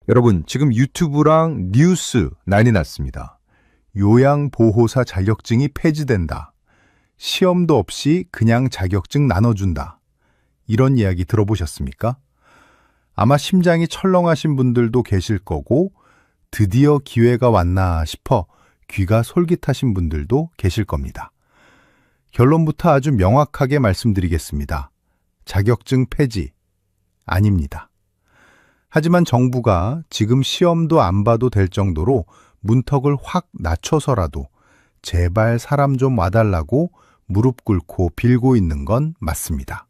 여러분, 지금 유튜브랑 뉴스 난리 났습니다. 요양보호사 자격증이 폐지된다. 시험도 없이 그냥 자격증 나눠준다. 이런 이야기 들어보셨습니까? 아마 심장이 철렁하신 분들도 계실 거고 드디어 기회가 왔나 싶어 귀가 솔깃하신 분들도 계실 겁니다. 결론부터 아주 명확하게 말씀드리겠습니다. 자격증 폐지 아닙니다. 하지만 정부가 지금 시험도 안 봐도 될 정도로 문턱을 확 낮춰서라도 제발 사람 좀 와달라고 무릎 꿇고 빌고 있는 건 맞습니다.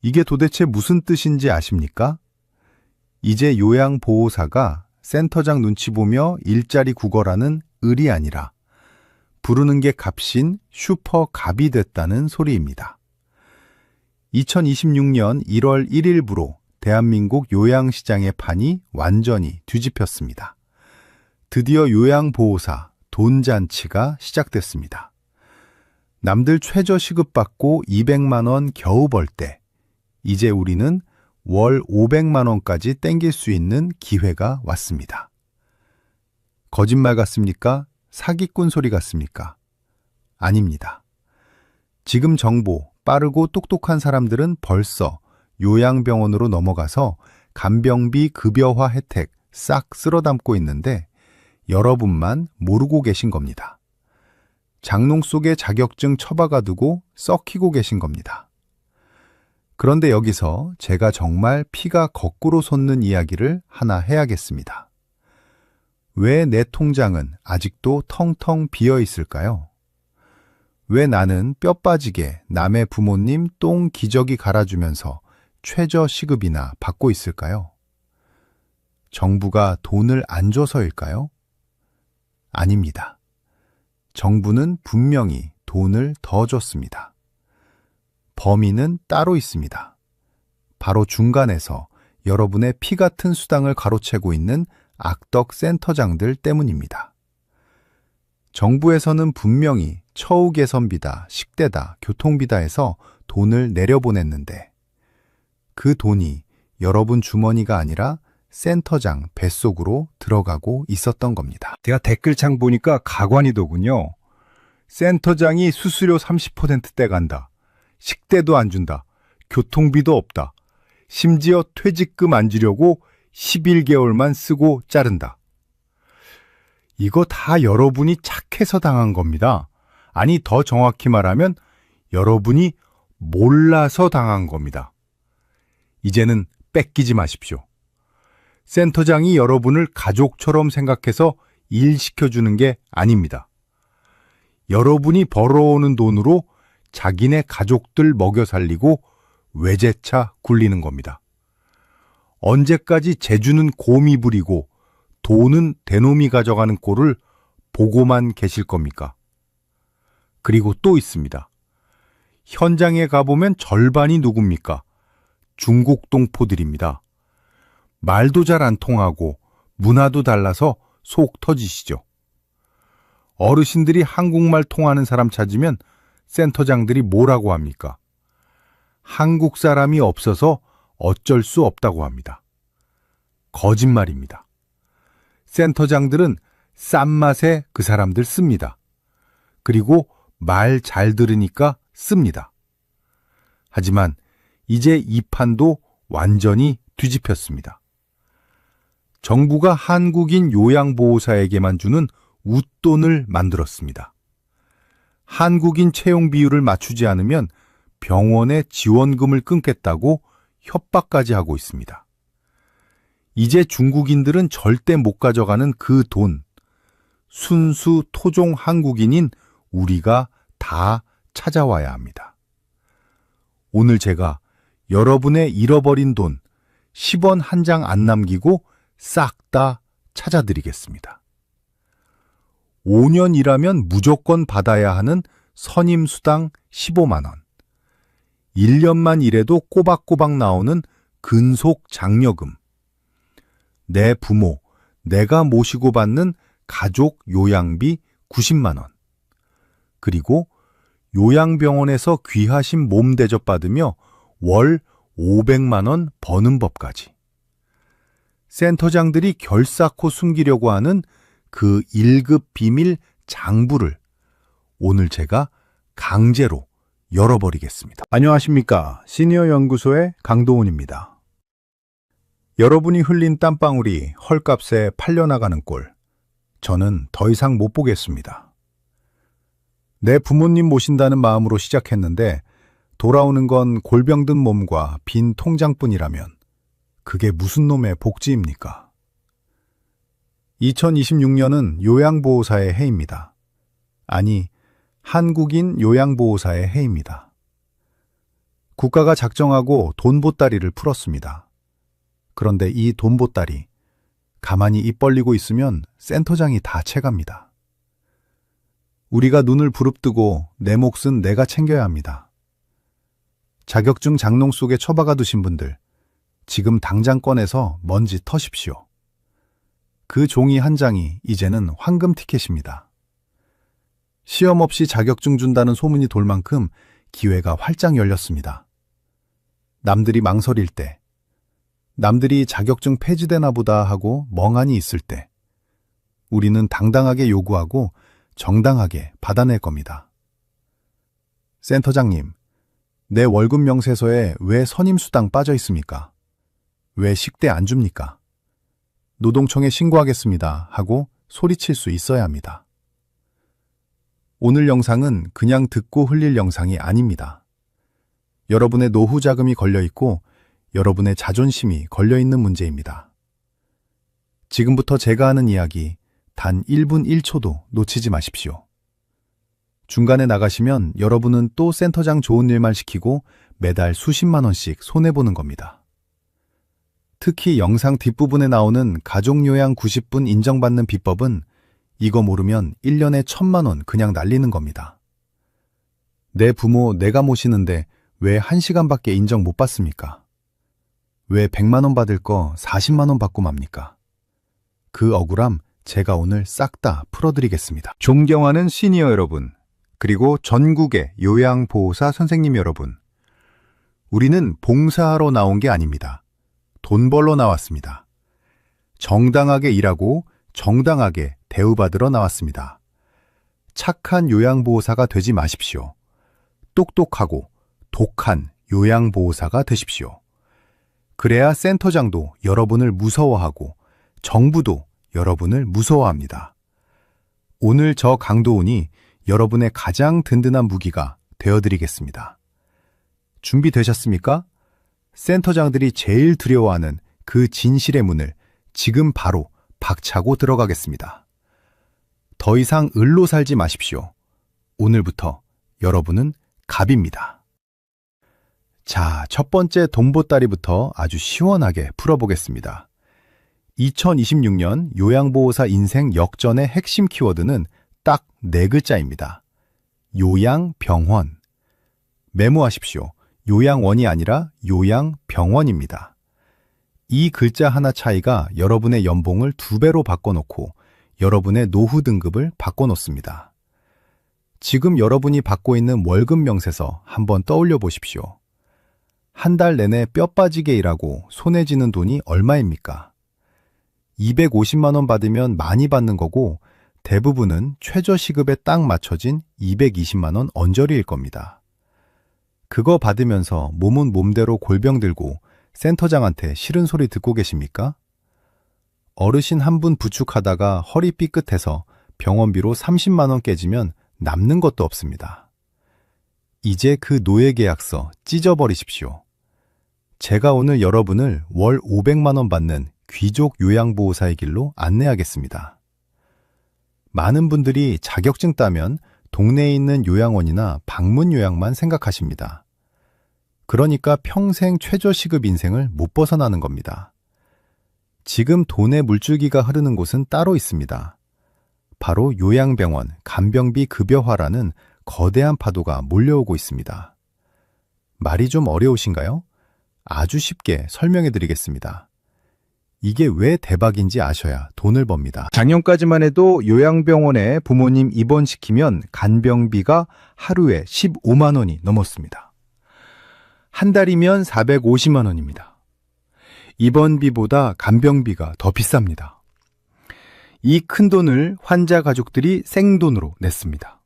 이게 도대체 무슨 뜻인지 아십니까? 이제 요양보호사가 센터장 눈치 보며 일자리 구걸하는 을이 아니라 부르는 게 값인 슈퍼갑이 됐다는 소리입니다. 2026년 1월 1일부로 대한민국 요양시장의 판이 완전히 뒤집혔습니다. 드디어 요양보호사 돈잔치가 시작됐습니다. 남들 최저 시급받고 200만 원 겨우 벌 때 이제 우리는 월 500만 원까지 땡길 수 있는 기회가 왔습니다. 거짓말 같습니까? 사기꾼 소리 같습니까? 아닙니다. 지금 정보, 빠르고 똑똑한 사람들은 벌써 요양병원으로 넘어가서 간병비 급여화 혜택 싹 쓸어 담고 있는데 여러분만 모르고 계신 겁니다. 장롱 속에 자격증 처박아 두고 썩히고 계신 겁니다. 그런데 여기서 제가 정말 피가 거꾸로 솟는 이야기를 하나 해야겠습니다. 왜 내 통장은 아직도 텅텅 비어 있을까요? 왜 나는 뼈 빠지게 남의 부모님 똥 기저귀 갈아주면서 최저 시급이나 받고 있을까요? 정부가 돈을 안 줘서일까요? 아닙니다. 정부는 분명히 돈을 더 줬습니다. 범인은 따로 있습니다. 바로 중간에서 여러분의 피 같은 수당을 가로채고 있는 악덕 센터장들 때문입니다. 정부에서는 분명히 처우 개선비다, 식대다, 교통비다 해서 돈을 내려보냈는데 그 돈이 여러분 주머니가 아니라 센터장 뱃속으로 들어가고 있었던 겁니다. 제가 댓글창 보니까 가관이더군요. 센터장이 수수료 30% 떼간다. 식대도 안 준다. 교통비도 없다. 심지어 퇴직금 안 주려고 11개월만 쓰고 자른다. 이거 다 여러분이 착해서 당한 겁니다. 아니, 더 정확히 말하면 여러분이 몰라서 당한 겁니다. 이제는 뺏기지 마십시오. 센터장이 여러분을 가족처럼 생각해서 일 시켜주는 게 아닙니다. 여러분이 벌어오는 돈으로 자기네 가족들 먹여 살리고 외제차 굴리는 겁니다. 언제까지 재주는 곰이 부리고 돈은 대놈이 가져가는 꼴을 보고만 계실 겁니까? 그리고 또 있습니다. 현장에 가보면 절반이 누굽니까? 중국 동포들입니다. 말도 잘 안 통하고 문화도 달라서 속 터지시죠. 어르신들이 한국말 통하는 사람 찾으면 센터장들이 뭐라고 합니까? 한국 사람이 없어서 어쩔 수 없다고 합니다. 거짓말입니다. 센터장들은 싼 맛에 그 사람들 씁니다. 그리고 말 잘 들으니까 씁니다. 하지만 이제 이 판도 완전히 뒤집혔습니다. 정부가 한국인 요양보호사에게만 주는 웃돈을 만들었습니다. 한국인 채용 비율을 맞추지 않으면 병원의 지원금을 끊겠다고 협박까지 하고 있습니다. 이제 중국인들은 절대 못 가져가는 그 돈, 순수 토종 한국인인 우리가 다 찾아와야 합니다. 오늘 제가 여러분의 잃어버린 돈 10원 한 장 안 남기고 싹 다 찾아드리겠습니다. 5년 일하면 무조건 받아야 하는 선임수당 15만 원. 1년만 일해도 꼬박꼬박 나오는 근속 장려금. 내 부모, 내가 모시고 받는 가족 요양비 90만 원. 그리고 요양병원에서 귀하신 몸 대접 받으며 월 500만 원 버는 법까지. 센터장들이 결사코 숨기려고 하는 그 1급 비밀 장부를 오늘 제가 강제로 열어버리겠습니다. 안녕하십니까. 시니어 연구소의 강도훈입니다. 여러분이 흘린 땀방울이 헐값에 팔려나가는 꼴, 저는 더 이상 못 보겠습니다. 내 부모님 모신다는 마음으로 시작했는데 돌아오는 건 골병 든 몸과 빈 통장뿐이라면 그게 무슨 놈의 복지입니까? 2026년은 요양보호사의 해입니다. 아니, 한국인 요양보호사의 해입니다. 국가가 작정하고 돈보따리를 풀었습니다. 그런데 이 돈보따리, 가만히 입 벌리고 있으면 센터장이 다 채갑니다. 우리가 눈을 부릅뜨고 내 몫은 내가 챙겨야 합니다. 자격증 장롱 속에 처박아 두신 분들, 지금 당장 꺼내서 먼지 터십시오. 그 종이 한 장이 이제는 황금 티켓입니다. 시험 없이 자격증 준다는 소문이 돌 만큼 기회가 활짝 열렸습니다. 남들이 망설일 때, 남들이 자격증 폐지되나 보다 하고 멍하니 있을 때, 우리는 당당하게 요구하고 정당하게 받아낼 겁니다. 센터장님, 내 월급 명세서에 왜 선임수당 빠져 있습니까? 왜 식대 안 줍니까? 노동청에 신고하겠습니다 하고 소리칠 수 있어야 합니다. 오늘 영상은 그냥 듣고 흘릴 영상이 아닙니다. 여러분의 노후 자금이 걸려있고 여러분의 자존심이 걸려있는 문제입니다. 지금부터 제가 하는 이야기 단 1분 1초도 놓치지 마십시오. 중간에 나가시면 여러분은 또 센터장 좋은 일만 시키고 매달 수십만 원씩 손해보는 겁니다. 특히 영상 뒷부분에 나오는 가족요양 90분 인정받는 비법은 이거 모르면 1년에 1,000만 원 그냥 날리는 겁니다. 내 부모 내가 모시는데 왜 1시간밖에 인정 못 받습니까? 왜 100만 원 받을 거 40만 원 받고 맙니까? 그 억울함 제가 오늘 싹 다 풀어드리겠습니다. 존경하는 시니어 여러분, 그리고 전국의 요양보호사 선생님 여러분, 우리는 봉사하러 나온 게 아닙니다. 돈 벌러 나왔습니다. 정당하게 일하고 정당하게 대우받으러 나왔습니다. 착한 요양보호사가 되지 마십시오. 똑똑하고 독한 요양보호사가 되십시오. 그래야 센터장도 여러분을 무서워하고 정부도 여러분을 무서워합니다. 오늘 저 강도훈이 여러분의 가장 든든한 무기가 되어드리겠습니다. 준비되셨습니까? 센터장들이 제일 두려워하는 그 진실의 문을 지금 바로 박차고 들어가겠습니다. 더 이상 을로 살지 마십시오. 오늘부터 여러분은 갑입니다. 자, 첫 번째 돈보따리부터 아주 시원하게 풀어보겠습니다. 2026년 요양보호사 인생 역전의 핵심 키워드는 딱 4글자입니다. 요양병원. 메모하십시오. 요양원이 아니라 요양병원입니다. 이 글자 하나 차이가 여러분의 연봉을 2배로 바꿔놓고 여러분의 노후 등급을 바꿔놓습니다. 지금 여러분이 받고 있는 월급 명세서 한번 떠올려 보십시오. 한 달 내내 뼈 빠지게 일하고 손에 쥐는 돈이 얼마입니까? 250만 원 받으면 많이 받는 거고 대부분은 최저시급에 딱 맞춰진 220만 원 언저리일 겁니다. 그거 받으면서 몸은 몸대로 골병 들고 센터장한테 싫은 소리 듣고 계십니까? 어르신 한 분 부축하다가 허리 삐끗해서 병원비로 30만 원 깨지면 남는 것도 없습니다. 이제 그 노예계약서 찢어버리십시오. 제가 오늘 여러분을 월 500만 원 받는 귀족 요양보호사의 길로 안내하겠습니다. 많은 분들이 자격증 따면 동네에 있는 요양원이나 방문 요양만 생각하십니다. 그러니까 평생 최저시급 인생을 못 벗어나는 겁니다. 지금 돈의 물줄기가 흐르는 곳은 따로 있습니다. 바로 요양병원 간병비 급여화라는 거대한 파도가 몰려오고 있습니다. 말이 좀 어려우신가요? 아주 쉽게 설명해 드리겠습니다. 이게 왜 대박인지 아셔야 돈을 법니다. 작년까지만 해도 요양병원에 부모님 입원시키면 간병비가 하루에 15만 원이 넘었습니다. 한 달이면 450만 원입니다. 입원비보다 간병비가 더 비쌉니다. 이 큰 돈을 환자 가족들이 생돈으로 냈습니다.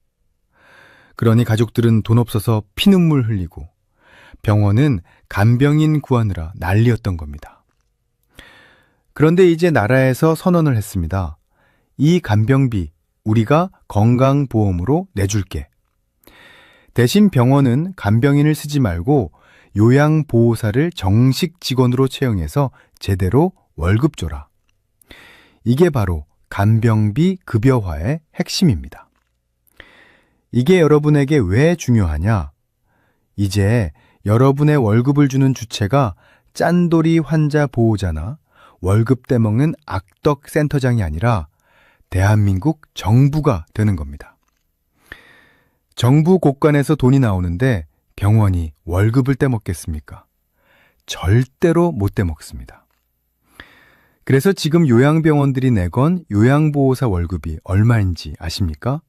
그러니 가족들은 돈 없어서 피눈물 흘리고 병원은 간병인 구하느라 난리였던 겁니다. 그런데 이제 나라에서 선언을 했습니다. 이 간병비 우리가 건강보험으로 내줄게. 대신 병원은 간병인을 쓰지 말고 요양보호사를 정식 직원으로 채용해서 제대로 월급 줘라. 이게 바로 간병비 급여화의 핵심입니다. 이게 여러분에게 왜 중요하냐? 이제 여러분의 월급을 주는 주체가 짠돌이 환자 보호자나 월급 떼먹는 악덕 센터장이 아니라 대한민국 정부가 되는 겁니다. 정부 곳간에서 돈이 나오는데 병원이 월급을 떼먹겠습니까? 절대로 못 떼먹습니다. 그래서 지금 요양병원들이 내건 요양보호사 월급이 얼마인지 아십니까?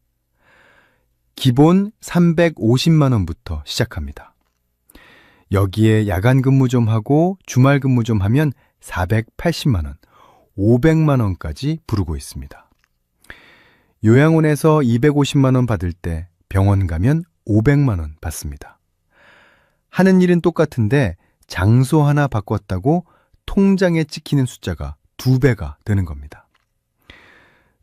기본 350만 원부터 시작합니다. 여기에 야간 근무 좀 하고 주말 근무 좀 하면 480만 원, 500만 원까지 부르고 있습니다. 요양원에서 250만 원 받을 때 병원 가면 500만 원 받습니다. 하는 일은 똑같은데 장소 하나 바꿨다고 통장에 찍히는 숫자가 2배가 되는 겁니다.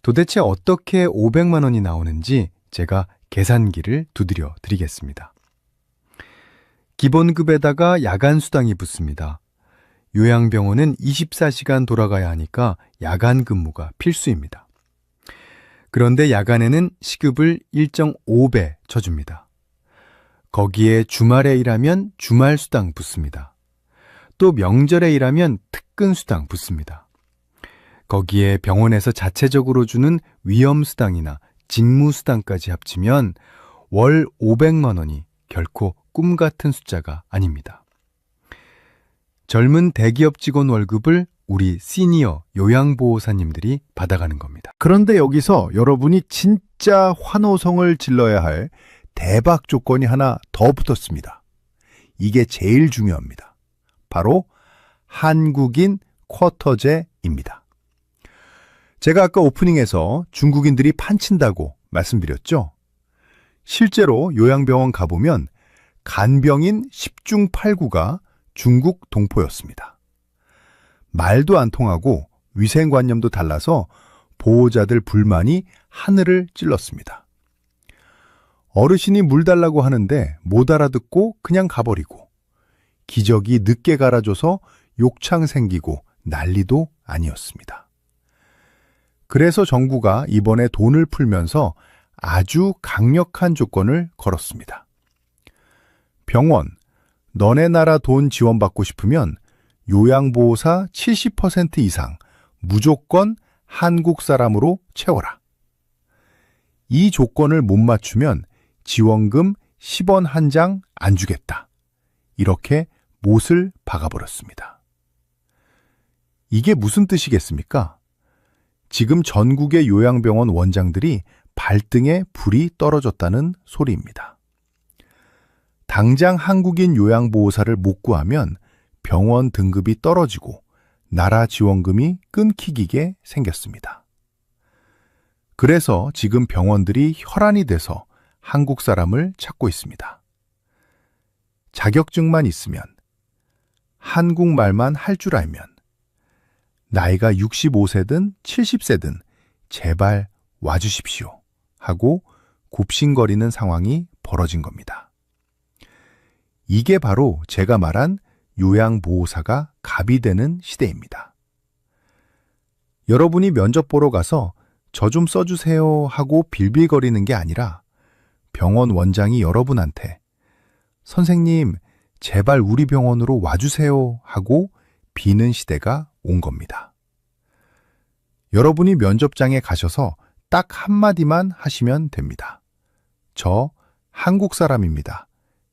도대체 어떻게 500만 원이 나오는지 제가 계산기를 두드려 드리겠습니다. 기본급에다가 야간 수당이 붙습니다. 요양병원은 24시간 돌아가야 하니까 야간 근무가 필수입니다. 그런데 야간에는 시급을 1.5배 쳐줍니다. 거기에 주말에 일하면 주말 수당 붙습니다. 또 명절에 일하면 특근 수당 붙습니다. 거기에 병원에서 자체적으로 주는 위험수당이나 직무수당까지 합치면 월 500만 원이 결코 꿈 같은 숫자가 아닙니다. 젊은 대기업 직원 월급을 우리 시니어 요양보호사님들이 받아가는 겁니다. 그런데 여기서 여러분이 진짜 환호성을 질러야 할 대박 조건이 하나 더 붙었습니다. 이게 제일 중요합니다. 바로 한국인 쿼터제입니다. 제가 아까 오프닝에서 중국인들이 판친다고 말씀드렸죠? 실제로 요양병원 가보면 간병인 10중 8구가 중국 동포였습니다. 말도 안 통하고 위생관념도 달라서 보호자들 불만이 하늘을 찔렀습니다. 어르신이 물 달라고 하는데 못 알아듣고 그냥 가버리고 기저귀 늦게 갈아줘서 욕창 생기고 난리도 아니었습니다. 그래서 정부가 이번에 돈을 풀면서 아주 강력한 조건을 걸었습니다. 병원, 너네 나라 돈 지원받고 싶으면 요양보호사 70% 이상 무조건 한국 사람으로 채워라. 이 조건을 못 맞추면 지원금 10원 한 장 안 주겠다. 이렇게 못을 박아버렸습니다. 이게 무슨 뜻이겠습니까? 지금 전국의 요양병원 원장들이 발등에 불이 떨어졌다는 소리입니다. 당장 한국인 요양보호사를 못 구하면 병원 등급이 떨어지고 나라 지원금이 끊기게 생겼습니다. 그래서 지금 병원들이 혈안이 돼서 한국 사람을 찾고 있습니다. 자격증만 있으면, 한국말만 할 줄 알면, 나이가 65세든 70세든 제발 와주십시오 하고 굽신거리는 상황이 벌어진 겁니다. 이게 바로 제가 말한 요양보호사가 갑이 되는 시대입니다. 여러분이 면접 보러 가서 저 좀 써주세요 하고 빌빌거리는 게 아니라 병원 원장이 여러분한테 선생님 제발 우리 병원으로 와주세요 하고 비는 시대가 온 겁니다. 여러분이 면접장에 가셔서 딱 한마디만 하시면 됩니다. 저 한국 사람입니다.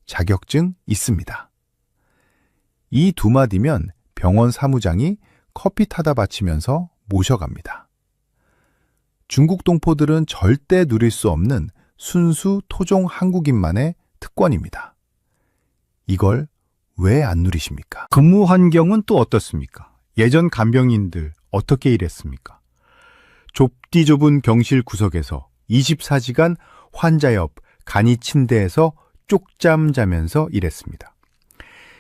자격증 있습니다. 이 두 마디면 병원 사무장이 커피 타다 바치면서 모셔갑니다. 중국 동포들은 절대 누릴 수 없는 순수 토종 한국인만의 특권입니다. 이걸 왜 안 누리십니까? 근무 환경은 또 어떻습니까? 예전 간병인들 어떻게 일했습니까? 좁디 좁은 병실 구석에서 24시간 환자 옆 간이 침대에서 쪽잠 자면서 일했습니다.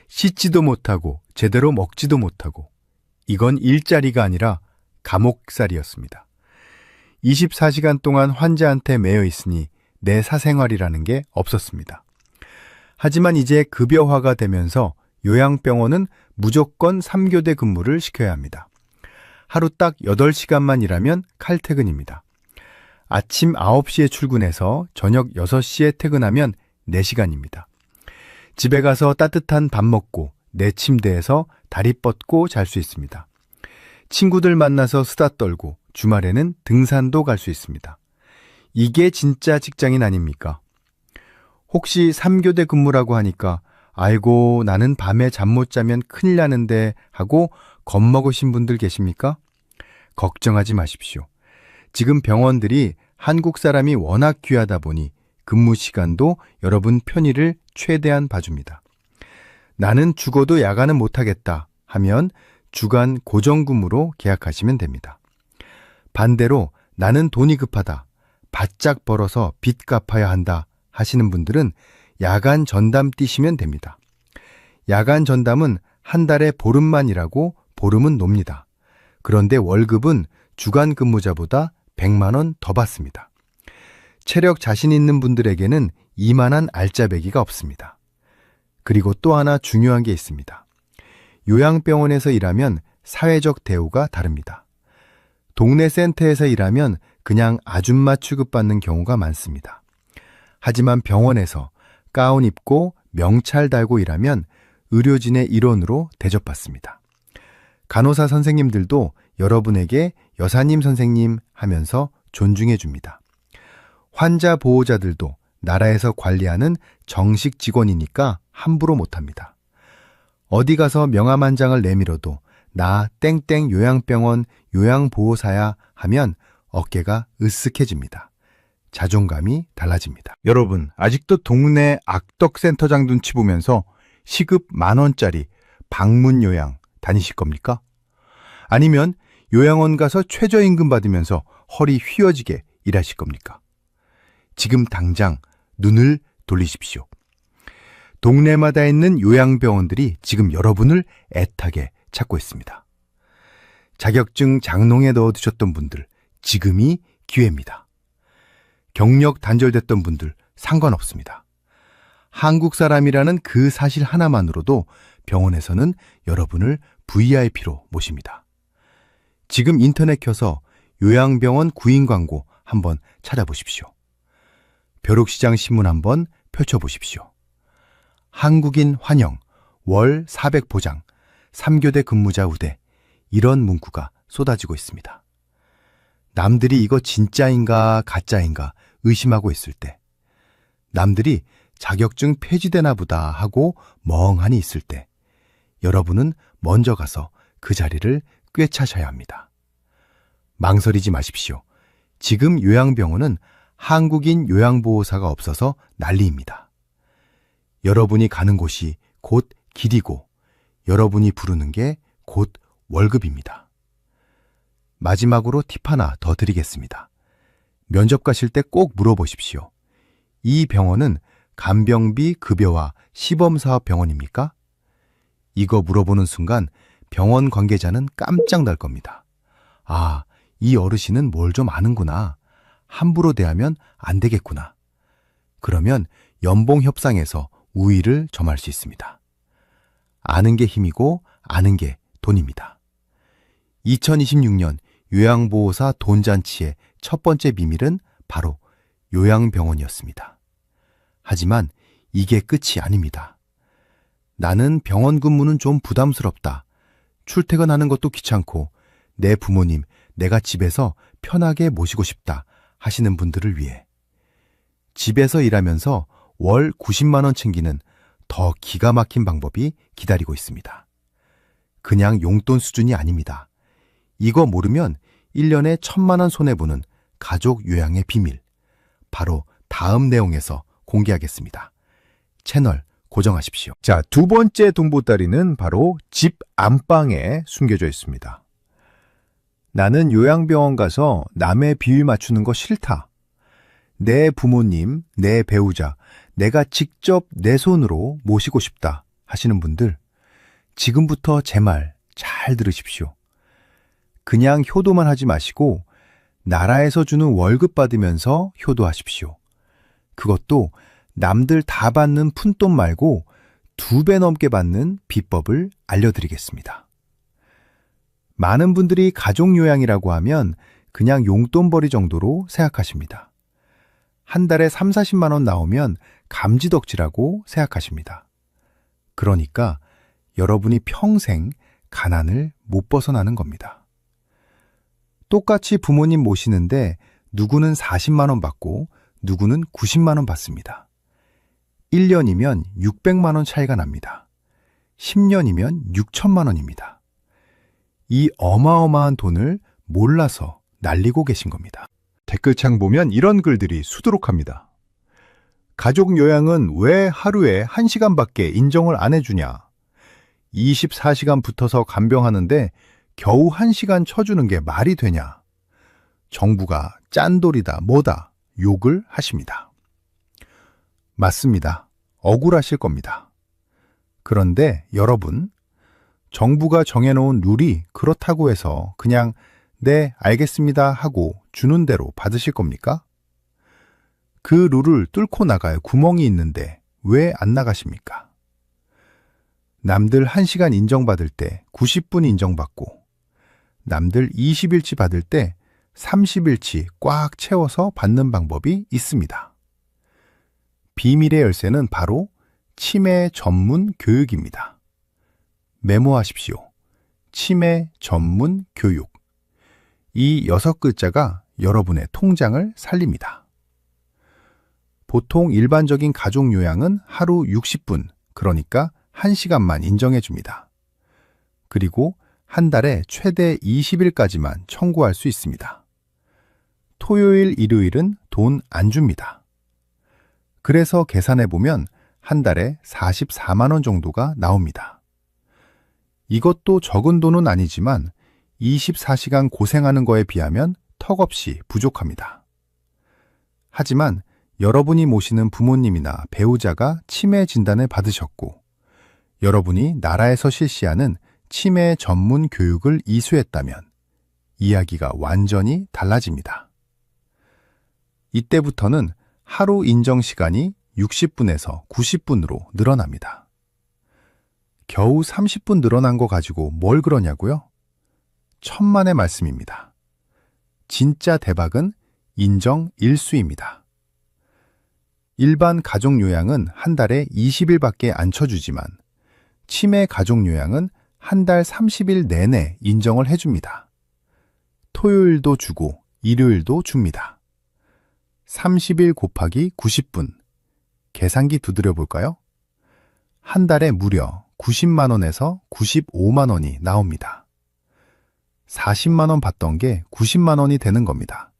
씻지도 못하고 제대로 먹지도 못하고 이건 일자리가 아니라 감옥살이였습니다. 24시간 동안 환자한테 매여 있으니 내 사생활이라는 게 없었습니다. 하지만 이제 급여화가 되면서 요양병원은 무조건 3교대 근무를 시켜야 합니다. 하루 딱 8시간만 일하면 칼퇴근입니다. 아침 9시에 출근해서 저녁 6시에 퇴근하면 4시간입니다. 집에 가서 따뜻한 밥 먹고 내 침대에서 다리 뻗고 잘 수 있습니다. 친구들 만나서 수다 떨고 주말에는 등산도 갈 수 있습니다. 이게 진짜 직장인 아닙니까? 혹시 3교대 근무라고 하니까 아이고 나는 밤에 잠 못 자면 큰일 나는데 하고 겁먹으신 분들 계십니까? 걱정하지 마십시오. 지금 병원들이 한국 사람이 워낙 귀하다 보니 근무 시간도 여러분 편의를 최대한 봐줍니다. 나는 죽어도 야간은 못하겠다 하면 주간 고정근무로 계약하시면 됩니다. 반대로 나는 돈이 급하다, 바짝 벌어서 빚 갚아야 한다 하시는 분들은 야간 전담 뛰시면 됩니다. 야간 전담은 한 달에 보름만 일하고 보름은 놉니다. 그런데 월급은 주간 근무자보다 100만 원 더 받습니다. 체력 자신 있는 분들에게는 이만한 알짜배기가 없습니다. 그리고 또 하나 중요한 게 있습니다. 요양병원에서 일하면 사회적 대우가 다릅니다. 동네 센터에서 일하면 그냥 아줌마 취급받는 경우가 많습니다. 하지만 병원에서 가운 입고 명찰 달고 일하면 의료진의 일원으로 대접받습니다. 간호사 선생님들도 여러분에게 여사님 선생님 하면서 존중해 줍니다. 환자 보호자들도 나라에서 관리하는 정식 직원이니까 함부로 못합니다. 어디 가서 명함 한 장을 내밀어도 나 땡땡 요양병원 요양보호사야 하면 어깨가 으쓱해집니다. 자존감이 달라집니다. 여러분, 아직도 동네 악덕센터장 눈치 보면서 시급 10,000원짜리 방문 요양 다니실 겁니까? 아니면 요양원 가서 최저임금 받으면서 허리 휘어지게 일하실 겁니까? 지금 당장 눈을 돌리십시오. 동네마다 있는 요양병원들이 지금 여러분을 애타게 찾고 있습니다. 자격증 장롱에 넣어두셨던 분들, 지금이 기회입니다. 경력 단절됐던 분들 상관없습니다. 한국 사람이라는 그 사실 하나만으로도 병원에서는 여러분을 VIP로 모십니다. 지금 인터넷 켜서 요양병원 구인 광고 한번 찾아보십시오. 벼룩시장 신문 한번 펼쳐보십시오. 한국인 환영, 월 400 보장, 3교대 근무자 우대, 이런 문구가 쏟아지고 있습니다. 남들이 이거 진짜인가 가짜인가 의심하고 있을 때, 남들이 자격증 폐지되나 보다 하고 멍하니 있을 때, 여러분은 먼저 가서 그 자리를 꿰차셔야 합니다. 망설이지 마십시오. 지금 요양병원은 한국인 요양보호사가 없어서 난리입니다. 여러분이 가는 곳이 곧 길이고 여러분이 부르는 게 곧 월급입니다. 마지막으로 팁 하나 더 드리겠습니다. 면접 가실 때 꼭 물어보십시오. 이 병원은 간병비 급여와 시범사업 병원입니까? 이거 물어보는 순간 병원 관계자는 깜짝 날 겁니다. 아, 이 어르신은 뭘 좀 아는구나. 함부로 대하면 안 되겠구나. 그러면 연봉 협상에서 우위를 점할 수 있습니다. 아는 게 힘이고 아는 게 돈입니다. 2026년 요양보호사 돈잔치의 첫 번째 비밀은 바로 요양병원이었습니다. 하지만 이게 끝이 아닙니다. 나는 병원 근무는 좀 부담스럽다. 출퇴근하는 것도 귀찮고 내 부모님, 내가 집에서 편하게 모시고 싶다 하시는 분들을 위해 집에서 일하면서 월 90만 원 챙기는 더 기가 막힌 방법이 기다리고 있습니다. 그냥 용돈 수준이 아닙니다. 이거 모르면 1년에 1,000만 원 손해보는 가족 요양의 비밀. 바로 다음 내용에서 공개하겠습니다. 채널 고정하십시오. 자, 두 번째 돈보따리는 바로 집 안방에 숨겨져 있습니다. 나는 요양병원 가서 남의 비위 맞추는 거 싫다. 내 부모님, 내 배우자, 내가 직접 내 손으로 모시고 싶다 하시는 분들, 지금부터 제 말 잘 들으십시오. 그냥 효도만 하지 마시고 나라에서 주는 월급 받으면서 효도하십시오. 그것도 남들 다 받는 푼돈 말고 2배 넘게 받는 비법을 알려드리겠습니다. 많은 분들이 가족 요양이라고 하면 그냥 용돈벌이 정도로 생각하십니다. 한 달에 3, 40만 원 나오면 감지덕지라고 생각하십니다. 그러니까 여러분이 평생 가난을 못 벗어나는 겁니다. 똑같이 부모님 모시는데 누구는 40만 원 받고 누구는 90만 원 받습니다. 1년이면 600만 원 차이가 납니다. 10년이면 6천만 원입니다. 이 어마어마한 돈을 몰라서 날리고 계신 겁니다. 댓글창 보면 이런 글들이 수두룩합니다. 가족 요양은 왜 하루에 1시간밖에 인정을 안 해주냐? 24시간 붙어서 간병하는데 겨우 1시간 쳐주는 게 말이 되냐? 정부가 짠돌이다 뭐다 욕을 하십니다. 맞습니다. 억울하실 겁니다. 그런데 여러분, 정부가 정해놓은 룰이 그렇다고 해서 그냥 네, 알겠습니다 하고 주는 대로 받으실 겁니까? 그 룰을 뚫고 나갈 구멍이 있는데 왜 안 나가십니까? 남들 1시간 인정받을 때 90분 인정받고 남들 20일치 받을 때 30일치 꽉 채워서 받는 방법이 있습니다. 비밀의 열쇠는 바로 치매 전문 교육입니다. 메모하십시오. 치매 전문 교육. 이 6글자가 여러분의 통장을 살립니다. 보통 일반적인 가족 요양은 하루 60분, 그러니까 1시간만 인정해 줍니다. 그리고 한 달에 최대 20일까지만 청구할 수 있습니다. 토요일, 일요일은 돈 안 줍니다. 그래서 계산해 보면 한 달에 44만 원 정도가 나옵니다. 이것도 적은 돈은 아니지만 24시간 고생하는 거에 비하면 턱없이 부족합니다. 하지만 여러분이 모시는 부모님이나 배우자가 치매 진단을 받으셨고 여러분이 나라에서 실시하는 치매 전문 교육을 이수했다면 이야기가 완전히 달라집니다. 이때부터는 하루 인정 시간이 60분에서 90분으로 늘어납니다. 겨우 30분 늘어난 거 가지고 뭘 그러냐고요? 천만의 말씀입니다. 진짜 대박은 인정 일수입니다. 일반 가족 요양은 한 달에 20일밖에 안 쳐주지만 치매 가족 요양은 한 달 30일 내내 인정을 해줍니다. 토요일도 주고 일요일도 줍니다. 30일 곱하기 90분. 계산기 두드려 볼까요? 한 달에 무려 90만 원에서 95만 원이 나옵니다. 40만 원 받던 게 90만 원이 되는 겁니다.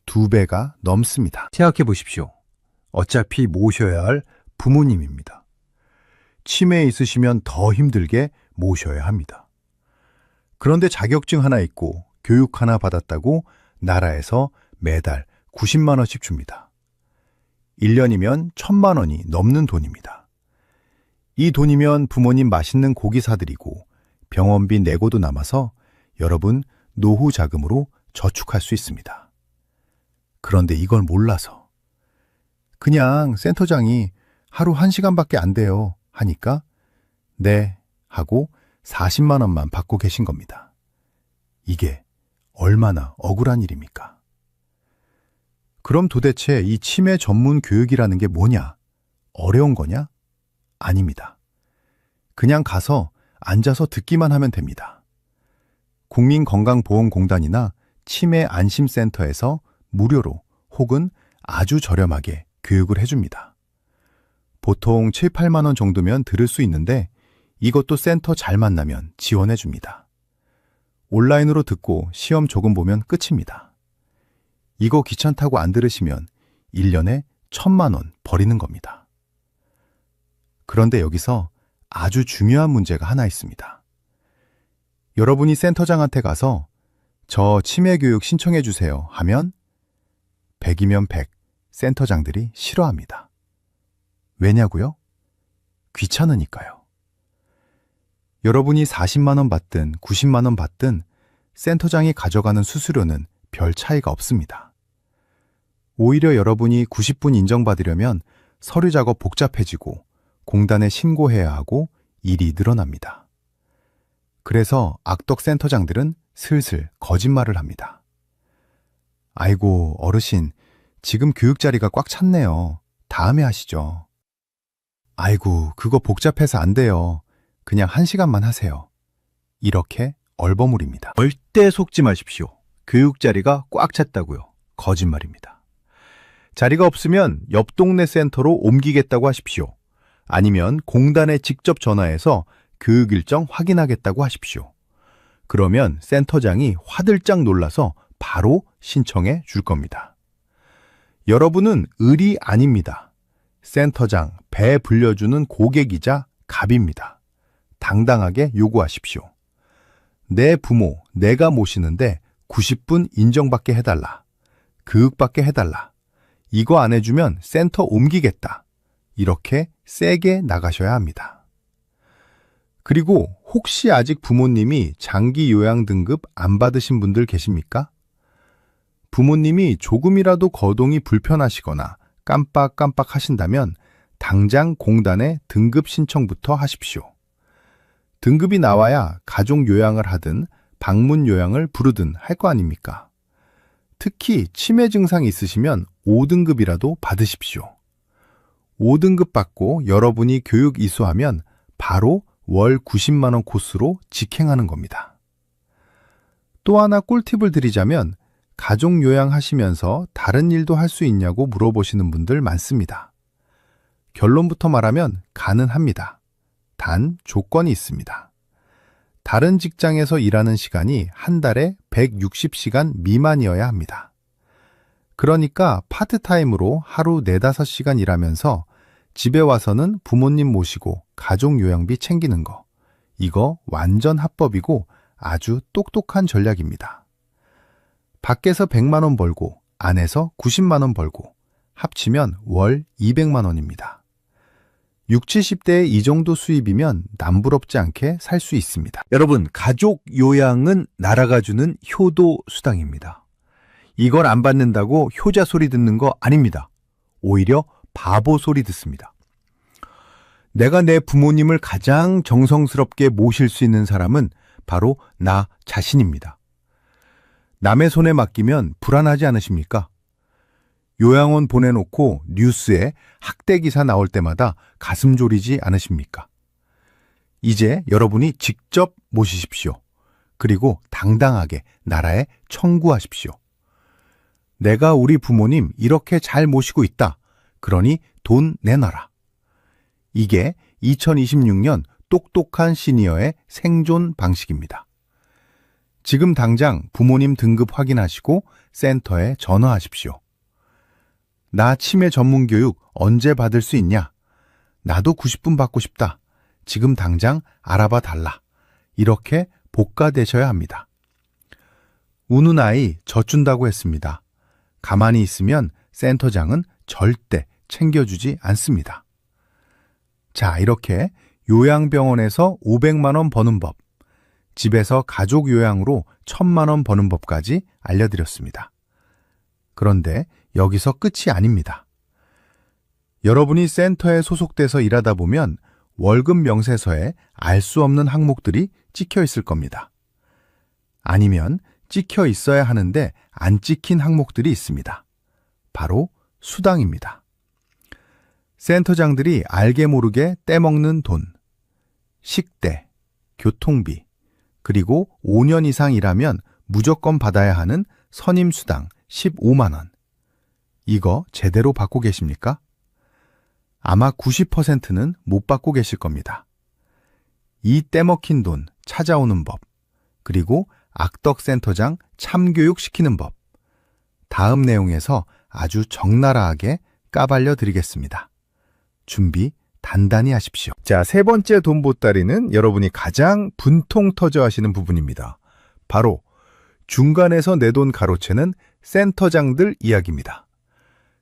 2배가 넘습니다. 생각해 보십시오. 어차피 모셔야 할 부모님입니다. 치매 있으시면 더 힘들게 모셔야 합니다. 그런데 자격증 하나 있고 교육 하나 받았다고 나라에서 매달 90만 원씩 줍니다. 1년이면 1,000만 원이 넘는 돈입니다. 이 돈이면 부모님 맛있는 고기 사드리고 병원비 내고도 남아서 여러분 노후 자금으로 저축할 수 있습니다. 그런데 이걸 몰라서 그냥 센터장이 하루 1시간밖에 안 돼요 하니까 네 하고 40만 원만 받고 계신 겁니다. 이게 얼마나 억울한 일입니까? 그럼 도대체 이 치매 전문 교육이라는 게 뭐냐? 어려운 거냐? 아닙니다. 그냥 가서 앉아서 듣기만 하면 됩니다. 국민건강보험공단이나 치매 안심센터에서 무료로 혹은 아주 저렴하게 교육을 해줍니다. 보통 7, 8만 원 정도면 들을 수 있는데 이것도 센터 잘 만나면 지원해줍니다. 온라인으로 듣고 시험 조금 보면 끝입니다. 이거 귀찮다고 안 들으시면 1년에 1,000만 원 버리는 겁니다. 그런데 여기서 아주 중요한 문제가 하나 있습니다. 여러분이 센터장한테 가서 저 치매교육 신청해 주세요 하면 100이면 100 센터장들이 싫어합니다. 왜냐고요? 귀찮으니까요. 여러분이 40만 원 받든 90만 원 받든 센터장이 가져가는 수수료는 별 차이가 없습니다. 오히려 여러분이 90분 인정받으려면 서류 작업 복잡해지고 공단에 신고해야 하고 일이 늘어납니다. 그래서 악덕 센터장들은 슬슬 거짓말을 합니다. 아이고, 어르신, 지금 교육 자리가 꽉 찼네요. 다음에 하시죠. 아이고, 그거 복잡해서 안 돼요. 그냥 1시간만 하세요. 이렇게 얼버무립니다. 절대 속지 마십시오. 교육 자리가 꽉 찼다고요. 거짓말입니다. 자리가 없으면 옆 동네 센터로 옮기겠다고 하십시오. 아니면 공단에 직접 전화해서 교육 일정 확인하겠다고 하십시오. 그러면 센터장이 화들짝 놀라서 바로 신청해 줄 겁니다. 여러분은 을이 아닙니다. 센터장, 배 불려주는 고객이자 갑입니다. 당당하게 요구하십시오. 내 부모, 내가 모시는데 90분 인정받게 해달라. 교육받게 해달라. 이거 안 해주면 센터 옮기겠다. 이렇게 세게 나가셔야 합니다. 그리고 혹시 아직 부모님이 장기 요양 등급 안 받으신 분들 계십니까? 부모님이 조금이라도 거동이 불편하시거나 깜빡깜빡 하신다면 당장 공단에 등급 신청부터 하십시오. 등급이 나와야 가족 요양을 하든 방문 요양을 부르든 할 거 아닙니까? 특히 치매 증상이 있으시면 5등급이라도 받으십시오. 5등급 받고 여러분이 교육 이수하면 바로 월 90만 원 코스로 직행하는 겁니다. 또 하나 꿀팁을 드리자면 가족 요양하시면서 다른 일도 할 수 있냐고 물어보시는 분들 많습니다. 결론부터 말하면 가능합니다. 단 조건이 있습니다. 다른 직장에서 일하는 시간이 한 달에 160시간 미만이어야 합니다. 그러니까 파트타임으로 하루 4-5시간 일하면서 집에 와서는 부모님 모시고 가족 요양비 챙기는 거. 이거 완전 합법이고 아주 똑똑한 전략입니다. 밖에서 100만 원 벌고 안에서 90만 원 벌고 합치면 월 200만 원입니다. 60, 70대의 이 정도 수입이면 남부럽지 않게 살 수 있습니다. 여러분, 가족 요양은 나라가 주는 효도 수당입니다. 이걸 안 받는다고 효자 소리 듣는 거 아닙니다. 오히려 바보 소리 듣습니다. 내가 내 부모님을 가장 정성스럽게 모실 수 있는 사람은 바로 나 자신입니다. 남의 손에 맡기면 불안하지 않으십니까? 요양원 보내놓고 뉴스에 학대 기사 나올 때마다 가슴 졸이지 않으십니까? 이제 여러분이 직접 모시십시오. 그리고 당당하게 나라에 청구하십시오. 내가 우리 부모님 이렇게 잘 모시고 있다. 그러니 돈 내놔라. 이게 2026년 똑똑한 시니어의 생존 방식입니다. 지금 당장 부모님 등급 확인하시고 센터에 전화하십시오. 나 치매 전문 교육 언제 받을 수 있냐? 나도 90분 받고 싶다. 지금 당장 알아봐 달라. 이렇게 복가되셔야 합니다. 우는 아이 젖준다고 했습니다. 가만히 있으면 센터장은 절대 챙겨주지 않습니다. 자, 이렇게 요양병원에서 500만 원 버는 법, 집에서 가족 요양으로 1000만 원 버는 법까지 알려드렸습니다. 그런데 여기서 끝이 아닙니다. 여러분이 센터에 소속돼서 일하다 보면 월급 명세서에 알 수 없는 항목들이 찍혀 있을 겁니다. 아니면 찍혀 있어야 하는데 안 찍힌 항목들이 있습니다. 바로 수당입니다. 센터장들이 알게 모르게 떼먹는 돈, 식대, 교통비, 그리고 5년 이상 일하면 무조건 받아야 하는 선임수당 15만 원. 이거 제대로 받고 계십니까? 아마 90%는 못 받고 계실 겁니다. 이 떼먹힌 돈 찾아오는 법, 그리고 악덕 센터장 참교육 시키는 법. 다음 내용에서 아주 적나라하게 까발려 드리겠습니다. 준비 단단히 하십시오. 자, 세 번째 돈 보따리는 여러분이 가장 분통 터져 하시는 부분입니다. 바로 중간에서 내돈 가로채는 센터장들 이야기입니다.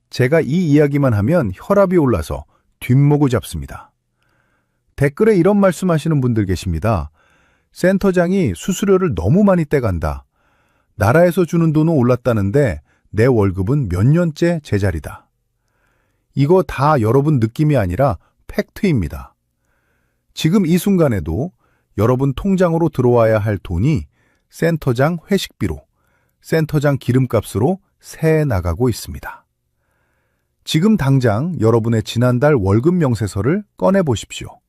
제가 이 이야기만 하면 혈압이 올라서 뒷목을 잡습니다. 댓글에 이런 말씀하시는 분들 계십니다. 센터장이 수수료를 너무 많이 떼간다. 나라에서 주는 돈은 올랐다는데 내 월급은 몇 년째 제자리다. 이거 다 여러분 느낌이 아니라 팩트입니다. 지금 이 순간에도 여러분 통장으로 들어와야 할 돈이 센터장 회식비로, 센터장 기름값으로 새 나가고 있습니다. 지금 당장 여러분의 지난달 월급 명세서를 꺼내보십시오.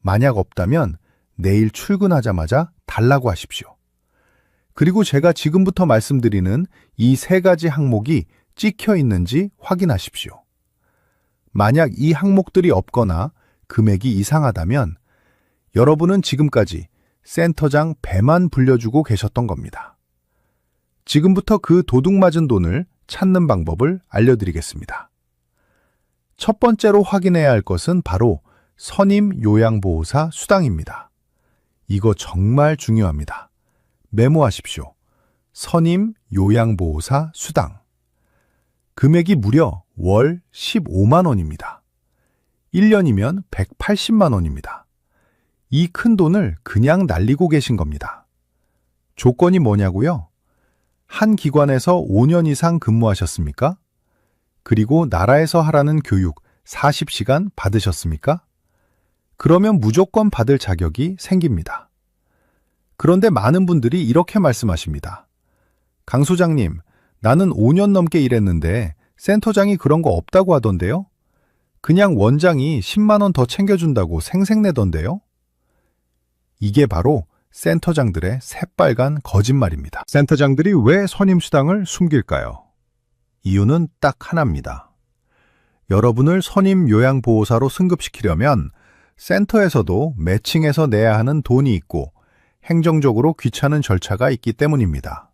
만약 없다면 내일 출근하자마자 달라고 하십시오. 그리고 제가 지금부터 말씀드리는 이 세 가지 항목이 찍혀 있는지 확인하십시오. 만약 이 항목들이 없거나 금액이 이상하다면 여러분은 지금까지 센터장 배만 불려주고 계셨던 겁니다. 지금부터 그 도둑 맞은 돈을 찾는 방법을 알려드리겠습니다. 첫 번째로 확인해야 할 것은 바로 선임 요양보호사 수당입니다. 이거 정말 중요합니다. 메모하십시오. 선임 요양보호사 수당. 금액이 무려 월 15만 원입니다. 1년이면 180만 원입니다. 이 큰 돈을 그냥 날리고 계신 겁니다. 조건이 뭐냐고요? 한 기관에서 5년 이상 근무하셨습니까? 그리고 나라에서 하라는 교육 40시간 받으셨습니까? 그러면 무조건 받을 자격이 생깁니다. 그런데 많은 분들이 이렇게 말씀하십니다. 강 소장님, 나는 5년 넘게 일했는데 센터장이 그런 거 없다고 하던데요? 그냥 원장이 10만 원 더 챙겨준다고 생색내던데요? 이게 바로 센터장들의 새빨간 거짓말입니다. 센터장들이 왜 선임수당을 숨길까요? 이유는 딱 하나입니다. 여러분을 선임 요양보호사로 승급시키려면 센터에서도 매칭해서 내야 하는 돈이 있고 행정적으로 귀찮은 절차가 있기 때문입니다.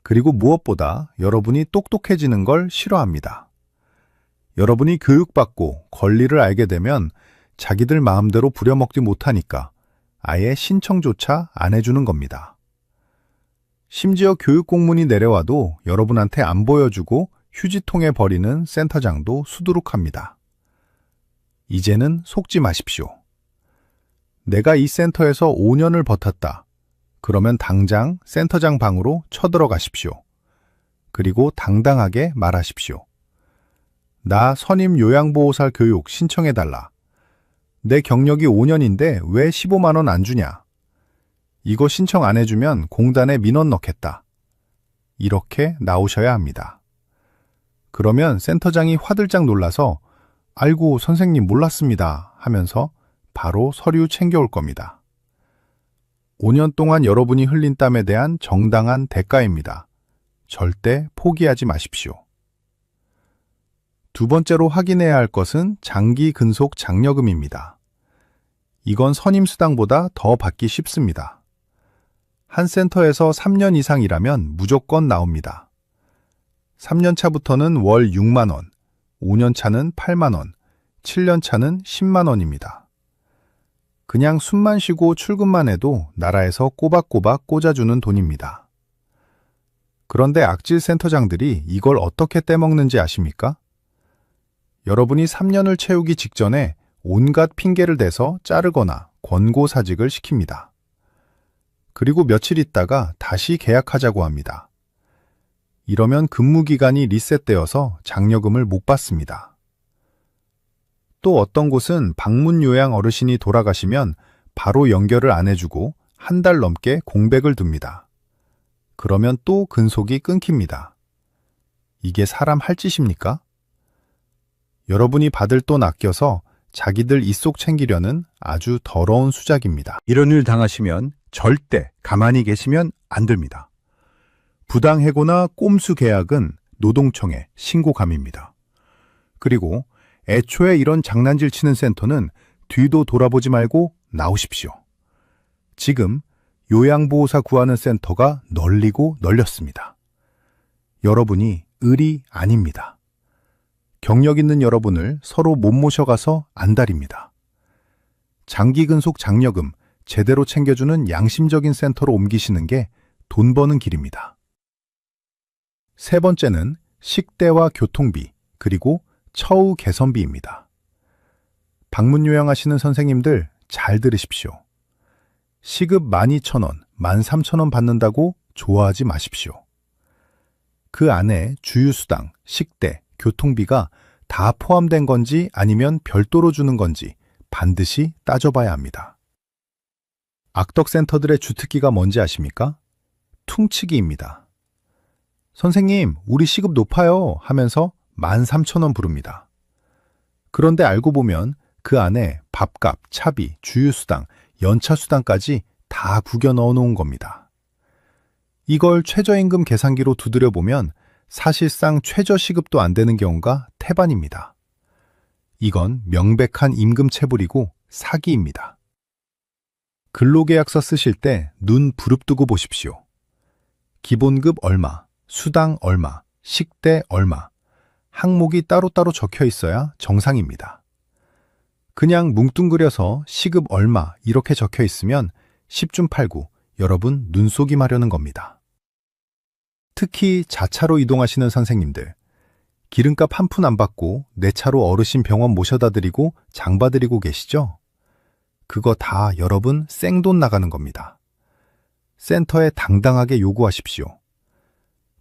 그리고 무엇보다 여러분이 똑똑해지는 걸 싫어합니다. 여러분이 교육받고 권리를 알게 되면 자기들 마음대로 부려먹지 못하니까 아예 신청조차 안 해주는 겁니다. 심지어 교육 공문이 내려와도 여러분한테 안 보여주고 휴지통에 버리는 센터장도 수두룩합니다. 이제는 속지 마십시오. 내가 이 센터에서 5년을 버텼다. 그러면 당장 센터장 방으로 쳐들어가십시오. 그리고 당당하게 말하십시오. 나 선임 요양보호사 교육 신청해달라. 내 경력이 5년인데 왜 15만 원 안 주냐? 이거 신청 안 해주면 공단에 민원 넣겠다. 이렇게 나오셔야 합니다. 그러면 센터장이 화들짝 놀라서 아이고 선생님 몰랐습니다 하면서 바로 서류 챙겨올 겁니다. 5년 동안 여러분이 흘린 땀에 대한 정당한 대가입니다. 절대 포기하지 마십시오. 두 번째로 확인해야 할 것은 장기 근속 장려금입니다. 이건 선임수당보다 더 받기 쉽습니다. 한 센터에서 3년 이상 일하면 무조건 나옵니다. 3년 차부터는 월 6만 원, 5년 차는 8만 원, 7년 차는 10만 원입니다. 그냥 숨만 쉬고 출근만 해도 나라에서 꼬박꼬박 꽂아주는 돈입니다. 그런데 악질 센터장들이 이걸 어떻게 떼먹는지 아십니까? 여러분이 3년을 채우기 직전에 온갖 핑계를 대서 자르거나 권고사직을 시킵니다. 그리고 며칠 있다가 다시 계약하자고 합니다. 이러면 근무기간이 리셋되어서 장려금을 못 받습니다. 또 어떤 곳은 방문 요양 어르신이 돌아가시면 바로 연결을 안 해주고 한 달 넘게 공백을 둡니다. 그러면 또 근속이 끊깁니다. 이게 사람 할 짓입니까? 여러분이 받을 돈 아껴서 자기들 입속 챙기려는 아주 더러운 수작입니다. 이런 일 당하시면 절대 가만히 계시면 안 됩니다. 부당해고나 꼼수 계약은 노동청에 신고감입니다. 그리고 애초에 이런 장난질 치는 센터는 뒤도 돌아보지 말고 나오십시오. 지금 요양보호사 구하는 센터가 널리고 널렸습니다. 여러분이 을이 아닙니다. 경력 있는 여러분을 서로 못 모셔가서 안달입니다. 장기 근속 장려금 제대로 챙겨주는 양심적인 센터로 옮기시는 게 돈 버는 길입니다. 세 번째는 식대와 교통비, 그리고 처우 개선비입니다. 방문 요양하시는 선생님들 잘 들으십시오. 시급 12,000원, 13,000원 받는다고 좋아하지 마십시오. 그 안에 주유수당, 식대, 교통비가 다 포함된 건지 아니면 별도로 주는 건지 반드시 따져봐야 합니다. 악덕센터들의 주특기가 뭔지 아십니까? 퉁치기입니다. 선생님, 우리 시급 높아요 하면서 13,000원 부릅니다. 그런데 알고 보면 그 안에 밥값, 차비, 주유수당, 연차수당까지 다 구겨 넣어 놓은 겁니다. 이걸 최저임금 계산기로 두드려보면 사실상 최저시급도 안 되는 경우가 태반입니다. 이건 명백한 임금체불이고 사기입니다. 근로계약서 쓰실 때 눈 부릅뜨고 보십시오. 기본급 얼마, 수당 얼마, 식대 얼마, 항목이 따로따로 적혀 있어야 정상입니다. 그냥 뭉뚱그려서 시급 얼마 이렇게 적혀 있으면 10중 8구 여러분 눈속이 마려는 겁니다. 특히 자차로 이동하시는 선생님들, 기름값 한 푼 안 받고 내 차로 어르신 병원 모셔다 드리고 장 봐드리고 계시죠? 그거 다 여러분 생돈 나가는 겁니다. 센터에 당당하게 요구하십시오.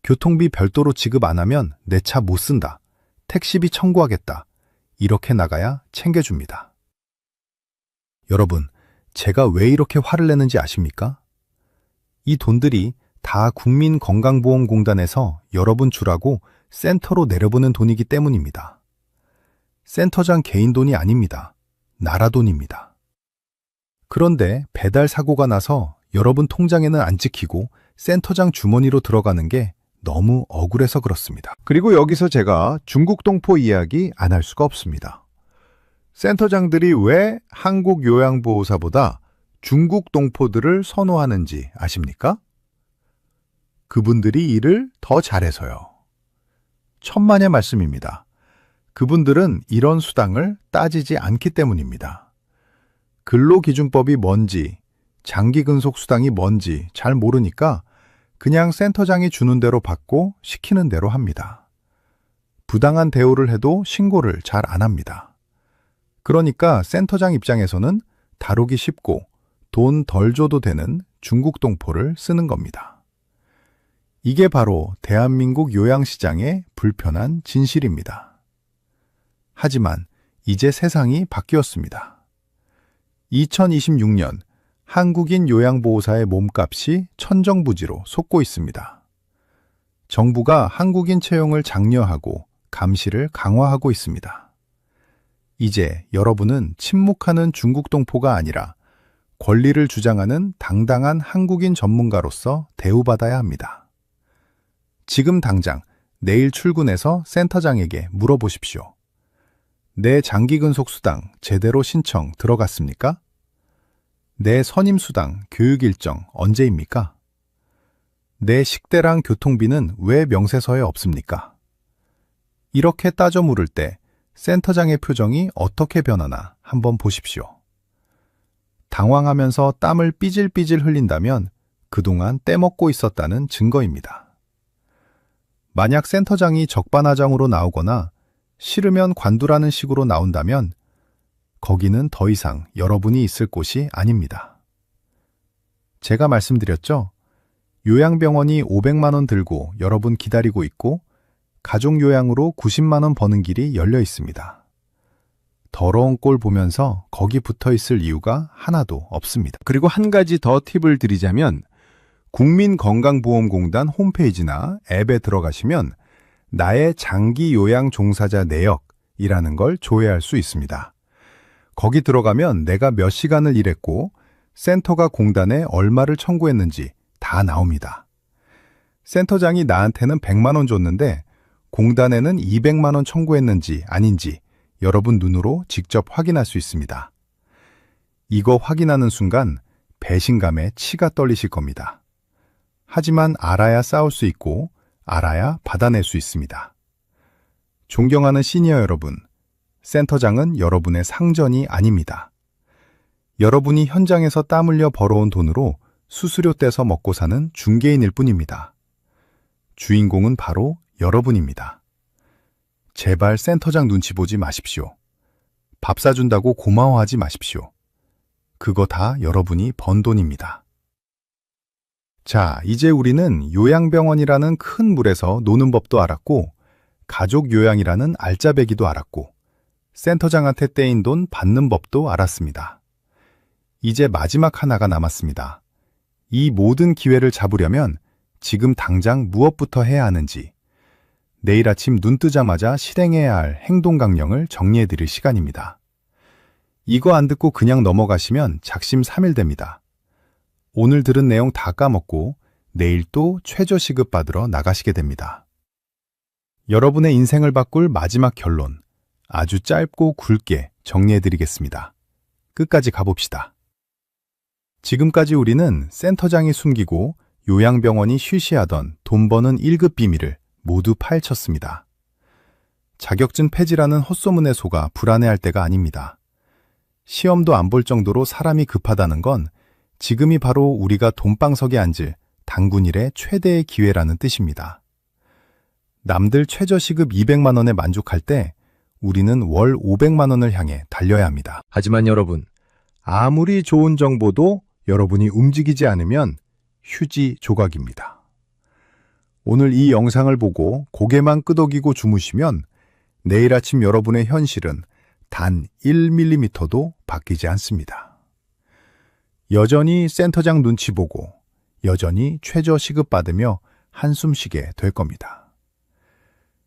교통비 별도로 지급 안 하면 내 차 못 쓴다. 택시비 청구하겠다. 이렇게 나가야 챙겨줍니다. 여러분, 제가 왜 이렇게 화를 내는지 아십니까? 이 돈들이 다 국민건강보험공단에서 여러분 주라고 센터로 내려보낸 돈이기 때문입니다. 센터장 개인 돈이 아닙니다. 나라 돈입니다. 그런데 배달 사고가 나서 여러분 통장에는 안 찍히고 센터장 주머니로 들어가는 게 너무 억울해서 그렇습니다. 그리고 여기서 제가 중국 동포 이야기 안 할 수가 없습니다. 센터장들이 왜 한국 요양보호사보다 중국 동포들을 선호하는지 아십니까? 그분들이 일을 더 잘해서요. 천만의 말씀입니다. 그분들은 이런 수당을 따지지 않기 때문입니다. 근로기준법이 뭔지, 장기근속 수당이 뭔지 잘 모르니까 그냥 센터장이 주는 대로 받고 시키는 대로 합니다. 부당한 대우를 해도 신고를 잘 안 합니다. 그러니까 센터장 입장에서는 다루기 쉽고 돈 덜 줘도 되는 중국 동포를 쓰는 겁니다. 이게 바로 대한민국 요양시장의 불편한 진실입니다. 하지만 이제 세상이 바뀌었습니다. 2026년 한국인 요양보호사의 몸값이 천정부지로 솟고 있습니다. 정부가 한국인 채용을 장려하고 감시를 강화하고 있습니다. 이제 여러분은 침묵하는 중국 동포가 아니라 권리를 주장하는 당당한 한국인 전문가로서 대우받아야 합니다. 지금 당장 내일 출근해서 센터장에게 물어보십시오. 내 장기근속수당 제대로 신청 들어갔습니까? 내 선임수당 교육 일정 언제입니까? 내 식대랑 교통비는 왜 명세서에 없습니까? 이렇게 따져 물을 때 센터장의 표정이 어떻게 변하나 한번 보십시오. 당황하면서 땀을 삐질삐질 흘린다면 그동안 떼먹고 있었다는 증거입니다. 만약 센터장이 적반하장으로 나오거나 싫으면 관두라는 식으로 나온다면 거기는 더 이상 여러분이 있을 곳이 아닙니다. 제가 말씀드렸죠? 요양병원이 500만 원 들고 여러분 기다리고 있고 가족요양으로 90만 원 버는 길이 열려 있습니다. 더러운 꼴 보면서 거기 붙어 있을 이유가 하나도 없습니다. 그리고 한 가지 더 팁을 드리자면 국민건강보험공단 홈페이지나 앱에 들어가시면 나의 장기 요양 종사자 내역이라는 걸 조회할 수 있습니다. 거기 들어가면 내가 몇 시간을 일했고 센터가 공단에 얼마를 청구했는지 다 나옵니다. 센터장이 나한테는 100만 원 줬는데 공단에는 200만 원 청구했는지 아닌지 여러분 눈으로 직접 확인할 수 있습니다. 이거 확인하는 순간 배신감에 치가 떨리실 겁니다. 하지만 알아야 싸울 수 있고 알아야 받아낼 수 있습니다. 존경하는 시니어 여러분, 센터장은 여러분의 상전이 아닙니다. 여러분이 현장에서 땀 흘려 벌어온 돈으로 수수료 떼서 먹고 사는 중개인일 뿐입니다. 주인공은 바로 여러분입니다. 제발 센터장 눈치 보지 마십시오. 밥 사준다고 고마워하지 마십시오. 그거 다 여러분이 번 돈입니다. 자, 이제 우리는 요양병원이라는 큰 물에서 노는 법도 알았고, 가족 요양이라는 알짜배기도 알았고, 센터장한테 떼인 돈 받는 법도 알았습니다. 이제 마지막 하나가 남았습니다. 이 모든 기회를 잡으려면 지금 당장 무엇부터 해야 하는지, 내일 아침 눈 뜨자마자 실행해야 할 행동 강령을 정리해 드릴 시간입니다. 이거 안 듣고 그냥 넘어가시면 작심삼일됩니다. 오늘 들은 내용 다 까먹고 내일 또 최저시급 받으러 나가시게 됩니다. 여러분의 인생을 바꿀 마지막 결론, 아주 짧고 굵게 정리해 드리겠습니다. 끝까지 가봅시다. 지금까지 우리는 센터장이 숨기고 요양병원이 쉬쉬하던 돈 버는 1급 비밀을 모두 파헤쳤습니다. 자격증 폐지라는 헛소문에 속아 불안해할 때가 아닙니다. 시험도 안 볼 정도로 사람이 급하다는 건 지금이 바로 우리가 돈방석에 앉을 단군일의 최대의 기회라는 뜻입니다. 남들 최저시급 200만 원에 만족할 때 우리는 월 500만 원을 향해 달려야 합니다. 하지만 여러분, 아무리 좋은 정보도 여러분이 움직이지 않으면 휴지 조각입니다. 오늘 이 영상을 보고 고개만 끄덕이고 주무시면 내일 아침 여러분의 현실은 단 1mm도 바뀌지 않습니다. 여전히 센터장 눈치 보고 여전히 최저 시급 받으며 한숨 쉬게 될 겁니다.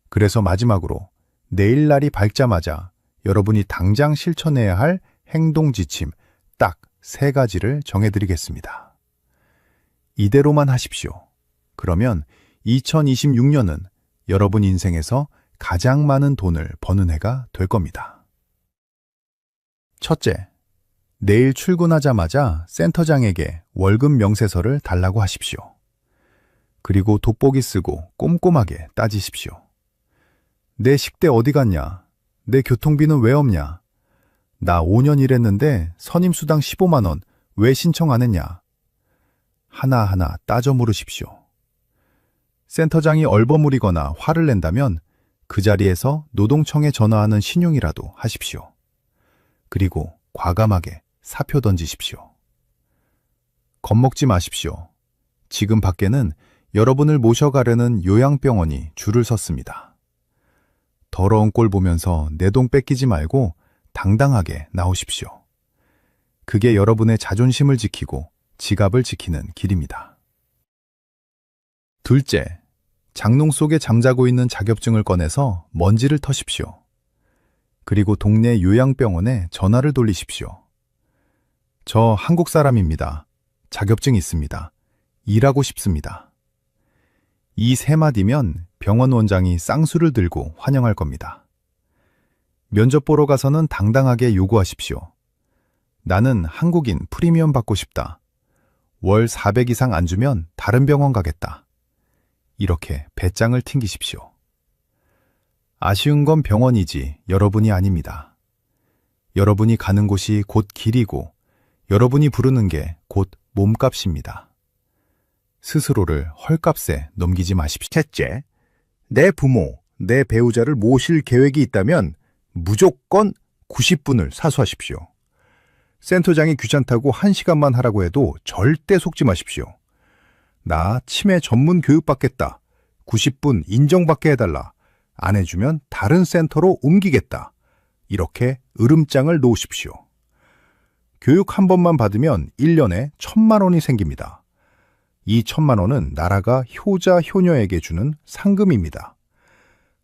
그래서 마지막으로 내일 날이 밝자마자 여러분이 당장 실천해야 할 행동 지침 딱 3가지를 정해드리겠습니다. 이대로만 하십시오. 그러면 2026년은 여러분 인생에서 가장 많은 돈을 버는 해가 될 겁니다. 첫째, 내일 출근하자마자 센터장에게 월급 명세서를 달라고 하십시오. 그리고 돋보기 쓰고 꼼꼼하게 따지십시오. 내 식대 어디 갔냐? 내 교통비는 왜 없냐? 나 5년 일했는데 선임수당 15만 원 왜 신청 안 했냐? 하나하나 따져 물으십시오. 센터장이 얼버무리거나 화를 낸다면 그 자리에서 노동청에 전화하는 신용이라도 하십시오. 그리고 과감하게 사표 던지십시오. 겁먹지 마십시오. 지금 밖에는 여러분을 모셔가려는 요양병원이 줄을 섰습니다. 더러운 꼴 보면서 내 돈 뺏기지 말고 당당하게 나오십시오. 그게 여러분의 자존심을 지키고 지갑을 지키는 길입니다. 둘째, 장롱 속에 잠자고 있는 자격증을 꺼내서 먼지를 터십시오. 그리고 동네 요양병원에 전화를 돌리십시오. 저 한국 사람입니다. 자격증 있습니다. 일하고 싶습니다. 이 3마디면 병원 원장이 쌍수를 들고 환영할 겁니다. 면접 보러 가서는 당당하게 요구하십시오. 나는 한국인 프리미엄 받고 싶다. 월 400 이상 안 주면 다른 병원 가겠다. 이렇게 배짱을 튕기십시오. 아쉬운 건 병원이지 여러분이 아닙니다. 여러분이 가는 곳이 곧 길이고 여러분이 부르는 게 곧 몸값입니다. 스스로를 헐값에 넘기지 마십시오. 셋째, 내 부모, 내 배우자를 모실 계획이 있다면 무조건 90분을 사수하십시오. 센터장이 귀찮다고 1시간만 하라고 해도 절대 속지 마십시오. 나 치매 전문 교육 받겠다. 90분 인정받게 해달라. 안 해주면 다른 센터로 옮기겠다. 이렇게 으름장을 놓으십시오. 교육 한 번만 받으면 1년에 1,000만 원이 생깁니다. 이 1,000만 원은 나라가 효자, 효녀에게 주는 상금입니다.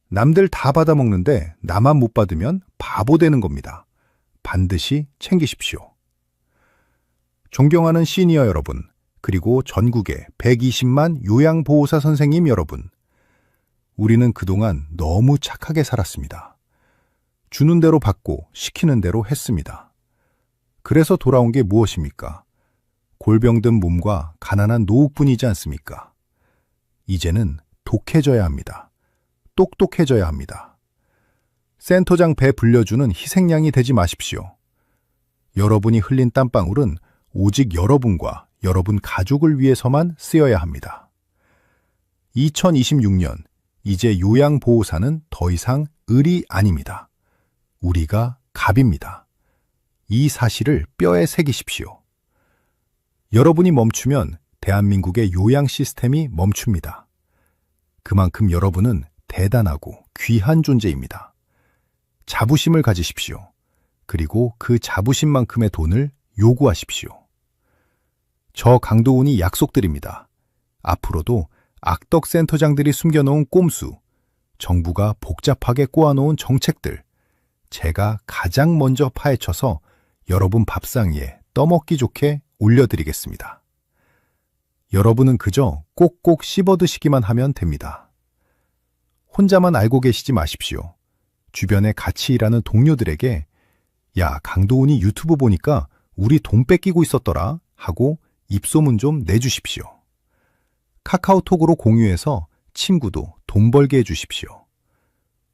남들 다 받아먹는데 나만 못 받으면 바보 되는 겁니다. 반드시 챙기십시오. 존경하는 시니어 여러분, 그리고 전국의 120만 요양보호사 선생님 여러분, 우리는 그동안 너무 착하게 살았습니다. 주는 대로 받고 시키는 대로 했습니다. 그래서 돌아온 게 무엇입니까? 골병든 몸과 가난한 노후뿐이지 않습니까? 이제는 독해져야 합니다. 똑똑해져야 합니다. 센터장 배 불려주는 희생양이 되지 마십시오. 여러분이 흘린 땀방울은 오직 여러분과 여러분 가족을 위해서만 쓰여야 합니다. 2026년, 이제 요양보호사는 더 이상 을이 아닙니다. 우리가 갑입니다. 이 사실을 뼈에 새기십시오. 여러분이 멈추면 대한민국의 요양 시스템이 멈춥니다. 그만큼 여러분은 대단하고 귀한 존재입니다. 자부심을 가지십시오. 그리고 그 자부심만큼의 돈을 요구하십시오. 저 강도훈이 약속드립니다. 앞으로도 악덕센터장들이 숨겨놓은 꼼수, 정부가 복잡하게 꼬아놓은 정책들, 제가 가장 먼저 파헤쳐서 여러분 밥상 위에 떠먹기 좋게 올려드리겠습니다. 여러분은 그저 꼭꼭 씹어드시기만 하면 됩니다. 혼자만 알고 계시지 마십시오. 주변에 같이 일하는 동료들에게 야, 강도훈이 유튜브 보니까 우리 돈 뺏기고 있었더라 하고 입소문 좀 내주십시오. 카카오톡으로 공유해서 친구도 돈 벌게 해주십시오.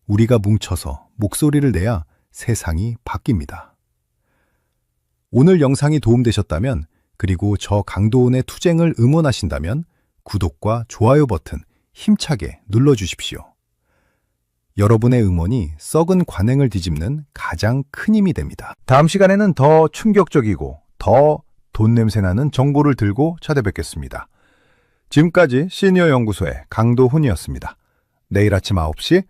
우리가 뭉쳐서 목소리를 내야 세상이 바뀝니다. 오늘 영상이 도움되셨다면, 그리고 저 강도훈의 투쟁을 응원하신다면 구독과 좋아요 버튼 힘차게 눌러주십시오. 여러분의 응원이 썩은 관행을 뒤집는 가장 큰 힘이 됩니다. 다음 시간에는 더 충격적이고 더 돈 냄새나는 정보를 들고 찾아뵙겠습니다. 지금까지 시니어 연구소의 강도훈이었습니다. 내일 아침 9시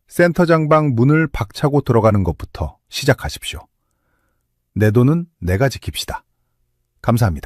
센터장 방 문을 박차고 들어가는 것부터 시작하십시오. 내 돈은 내가 지킵시다. 감사합니다.